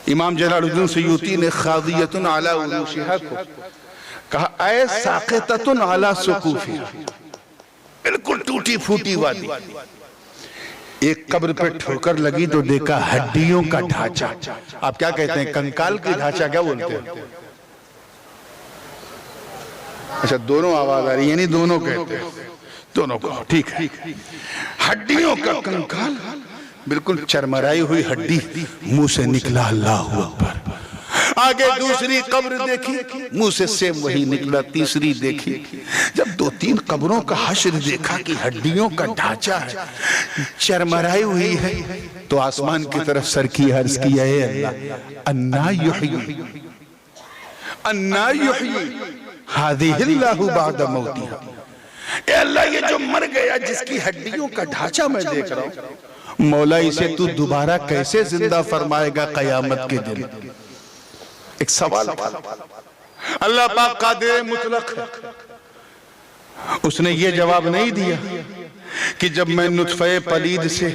A: इमाम जलालुद्दीन सयूती ने ख़ावियतुन अला उरूशिहा को कहा ऐ साक़िततुन अला सुक़ूफ़िहा, बिल्कुल टूटी फूटी वादी। एक कब्र पे ठोकर लगी तो देखा हड्डियों का ढांचा। आप क्या कहते हैं, कंकाल की ढांचा क्या बोलते हैं? अच्छा, दोनों आवाज आ रही है, यानी दोनों कहते हैं, दोनों को ठीक है। हड्डियों का कंकाल बिल्कुल चरमराई हुई हड्डी, मुंह से निकला अल्लाहू अकबर। आगे दूसरी कब्र देखी, मुंह से सेम वही निकला। तीसरी देखी, जब 2-3 कब्रों का हश्र देखा कि हड्डियों का ढांचा है, चरमराई हुई है, तो आसमान की तरफ सर की अर्ज किया, है अल्लाह अन्ना युहयी अन्ना युहयी हादिहिल्लाहु बादा मौतिहा। ए अल्लाह, ये जो मर गया, जिसकी हड्डियों का ढांचा मैं देख रहा हूं, मौला इसे तू दोबारा कैसे जिंदा फरमाएगा कयामत के दिन? एक सवाल था। अल्लाह पाक कादिर मुतलक है, उसने ये जवाब नहीं दिया कि जब मैं नुतफे पलीद से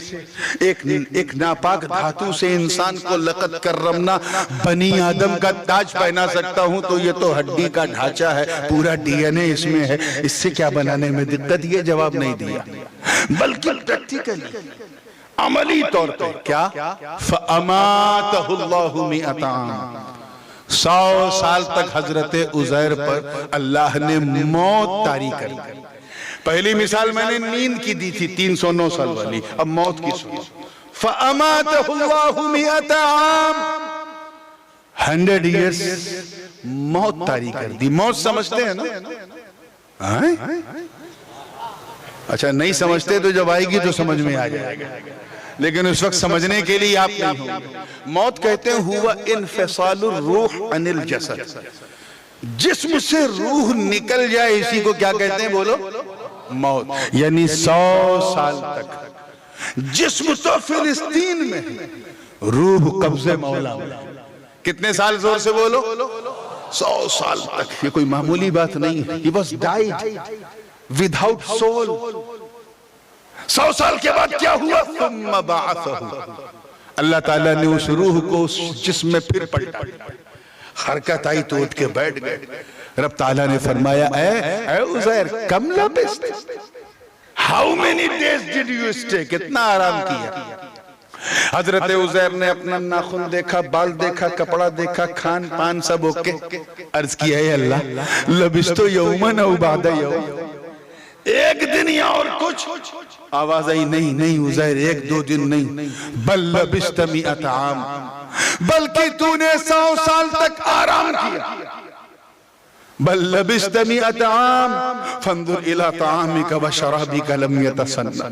A: एक नापाक धातु से इंसान को लक़द कररमना बनी आदम का ताज पहना सकता हूं, तो ये तो हड्डी का ढांचा है, पूरा डीएनए इसमें है, इससे क्या बनाने में दिक्कत? ये जवाब नहीं दिया, बल्कि प्रैक्टिकली अमली तौर पर क्या, फ़अमातहुल्लाहु मिअता आम, 100 साल तक हजरत उज़ैर पर अल्लाह ने मौत तारी कर दी। पहली मिसाल मैंने नींद की दी थी 309 साल वाली, अब मौत की सुनो। फ़अमातहुल्लाहु मिअता आम, 100 ईयर्स मौत तारी कर दी। मौत समझते हैं ना? अच्छा, नहीं समझते तो जब आएगी तो समझ में आ जाएगा, लेकिन उस वक्त समझने के लिए आप नहीं होंगे। मौत कहते हैं हुआ इनफिसालुर रूह अनिल जसद, जिस्म से रूह निकल जाए, इसी को क्या कहते हैं? बोलो, मौत। यानी 100 साल तक जिस्म तो फिलिस्तीन में, रूह कब्जे मौला में। कितने साल? जोर से बोलो, 100 साल तक। ये कोई मामूली बात नहीं है। He was died without soul. 100 साल के बाद क्या हुआ? सुम्मा बअसहु, अल्लाह ताला ने उस रूह को उस जिस्म में फिर पलटा। हरकत आई तो उठ के बैठ गए। रब ताला ने फरमाया, ए उज़ैर, कम लबिस्त, how many days did you stay, कितना आराम किया? हजरत उज़ैर ने अपना नाखून देखा, बाल देखा, कपड़ा देखा, खान पान सब ओके। अर्ज किया, है अल्लाह, लबिस्तो यौमन औ बादा यौम, एक दिन या और कुछ? आवाज आई, नहीं नहीं उज़ैर, 1-2 दिन नहीं, बल लबिस्त मिअत आम, बल्कि तूने 100 साल तक आराम किया। बल लबिस्त मिअत आम फंजुर इला ताअमिका व शराबिका लम यतसन्ना,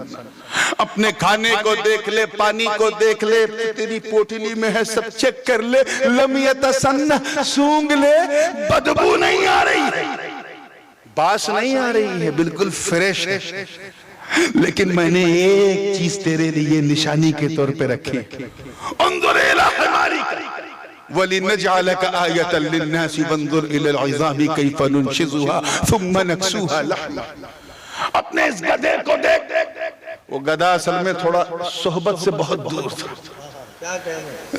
A: अपने खाने को देख ले, पानी को देख ले, तेरी पोटली में है, सब चेक कर ले, लम यतसन्ना, सूंघ ले, बदबू नहीं आ रही है, बास नहीं आ रही है, बिल्कुल फ्रेश है। लेकिन मैंने एक चीज तेरे लिए निशानी के तौर पे रखी, उन्जुर इला हिमारिका वलिनजअलका आयतन लिन्नासी वन्जुर इलल इज़ामी कैफ़ नुनशिज़ुहा थुम्मा नक्सूहा लहमा। अपने इस गधे को देख। वो गधा असल में थोड़ा सोहबत से बहुत दूर था,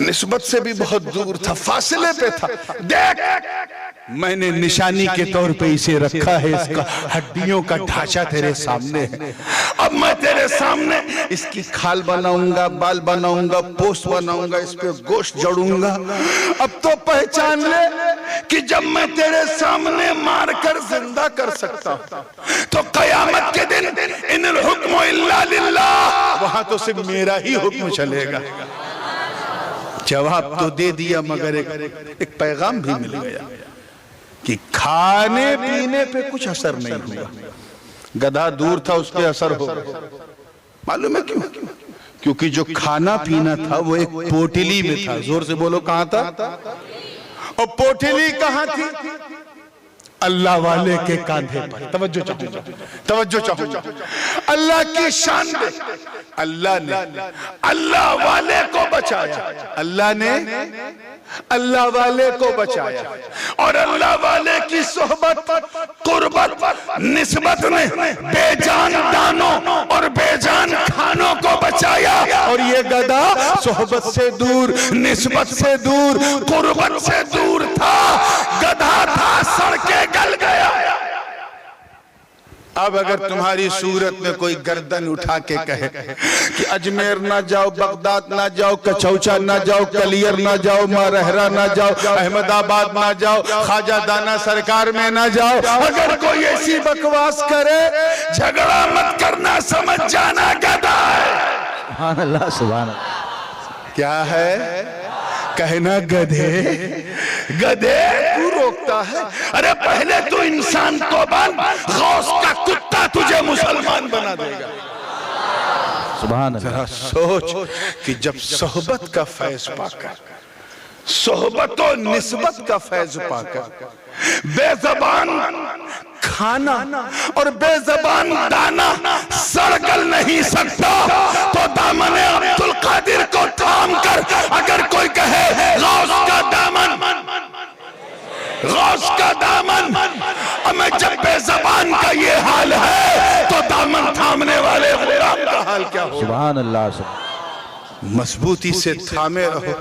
A: निस्बत से भी बहुत दूर था, फासले पे था। देख, मैंने निशानी के तौर पे इसे रखा है, इसका हड्डियों का ढांचा तेरे सामने है। अब मैं तेरे सामने इसकी खाल बनाऊंगा, बाल बनाऊंगा, पोस्ट बनाऊंगा, इस पे गोश्त जड़ूंगा। अब तो पहचान ले कि जब मैं तेरे सामने मारकर जिंदा कर सकता हूं, तो कयामत के दिन इन्नल हुक्मु इल्ला लिल्लाह, वहां तो सिर्फ मेरा ही हुक्म चलेगा। जवाब तो दे दिया, मगर एक पैगाम भी मिल गया कि खाने पीने पे कुछ असर नहीं हुआ। गधा दूर था, उस पे असर हो। मालूम है क्यों? क्योंकि जो खाना पीना था वो एक पोटली में था। जोर से बोलो, कहां था? और पोटली कहां थी? अल्लाह वाले के कांधे पर। तवज्जो चाहो, तवज्जो चाहो। अल्लाह की शान दे। अल्लाह ने अल्लाह वाले को बचाया, अल्लाह ने अल्लाह वाले को बचाया, और अल्लाह वाले की सोहबत, कुर्बत, निस्बत ने बेजान दानों और बेजान खानों को बचाया। और ये गधा सोहबत से दूर, निस्बत से दूर, कुर्बत से दूर था। गधा था, सड़के गल गया। अब अगर तुम्हारी सूरत में कोई गर्दन उठा के कहे कि अजमेर ना जाओ, बगदाद ना जाओ, कचौचा ना जाओ, कलियर ना जाओ, मारहरा ना जाओ, अहमदाबाद ना जाओ, ख्वाजा दाना सरकार में ना जाओ, अगर कोई ऐसी बकवास करे, झगड़ा मत करना, समझ जाना गधा है।
B: सुभान अल्लाह सुभान अल्लाह।
A: क्या है? कहना गधे गधे तू रोकता है। अरे पहले तू इंसान को बन, गौस का कुत्ता तुझे मुसलमान बना देगा।
B: सुभान अल्लाह।
A: जरा सोच कि जब सोहबत का फैज पाकर, सोहबत और निस्बत का फैज पाकर बेजबान खाना और बेजबान दाना सड़गल नहीं सकता, तो दामने अब्दुल कादिर को थाम कर अगर कोई कहे गौस का दामन, गौस का दामन, हमें जब बेजबान का ये हाल है तो दामन थामने वाले गुलाम का हाल क्या हो?
B: सुभान अल्लाह सुभान।
A: मजबूती से थामे रहो।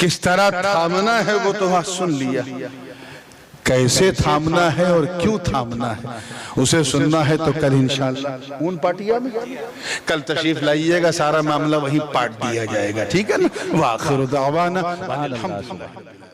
A: किस तरह थामना है वो तो वहां सुन लिया, कैसे थामना है और क्यों थामना है उसे सुनना है तो कल इंशाअल्लाह ऊन पाटिया में कल तशरीफ लाइएगा, सारा मामला वहीं पाट दिया जाएगा। ठीक है ना? वाखिर दावाना अल्हम्दुलिल्लाह।